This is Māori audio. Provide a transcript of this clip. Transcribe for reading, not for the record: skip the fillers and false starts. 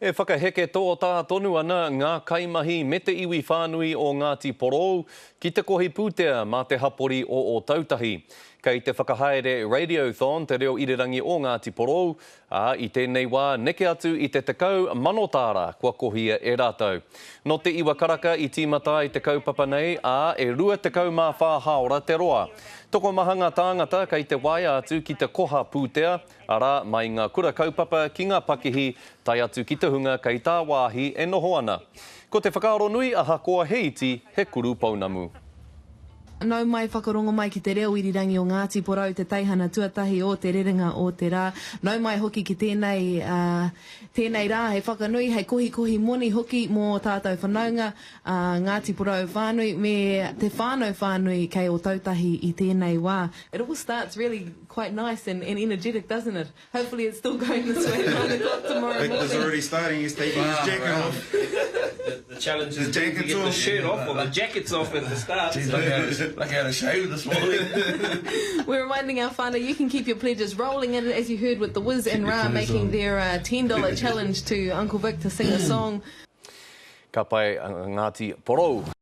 E whakaheke tō tā tonu ana ngā kaimahi me te iwi whānui o Ngāti Porou ki te kohi pūtea mā te hapori o Tautahi. Kei te whakahaere Radiothon te reo irirangi o Ngāti Porou, i tēnei wā neke atu i te tekau manotāra kua kohia e rātou. No te iwa karaka i tīmata i te kaupapa nei, e rua tekau mā whāhaora te roa. Toko mahanga tāngata kei te wai atu ki te koha pūtea, ara mai ngā kura kaupapa ki ngā pakihi, tai atu ki te hunga kei tā wāhi e noho ana. Ko te whakaaro nui ahakoa he iti, he kuru pounamu. Nau mai whakarongo mai ki te reo irirangi o Ngāti Porou, te teihana tuatahi o te rerenga o te rā. Nau mai hoki ki tēnei rā, hei whakanui, hei kohi moni hoki mō tātou whanaunga Ngāti Porou whānui, me te whānau whānui kei o Tautahi i tēnei wā. It all starts really quite nice and energetic, doesn't it? Hopefully it's still going this way 9 o'clock tomorrow morning. Victor's already starting, he's taking his jacket off. The challenge is to get the shirt off or the jackets off at the start. Jeez, like I had a shave this morning. We're reminding our whānau, you can keep your pledges rolling in, as you heard with the Wiz and Ra making their $10 challenge to Uncle Vic to sing a song. Ka pai Ngāti Porou.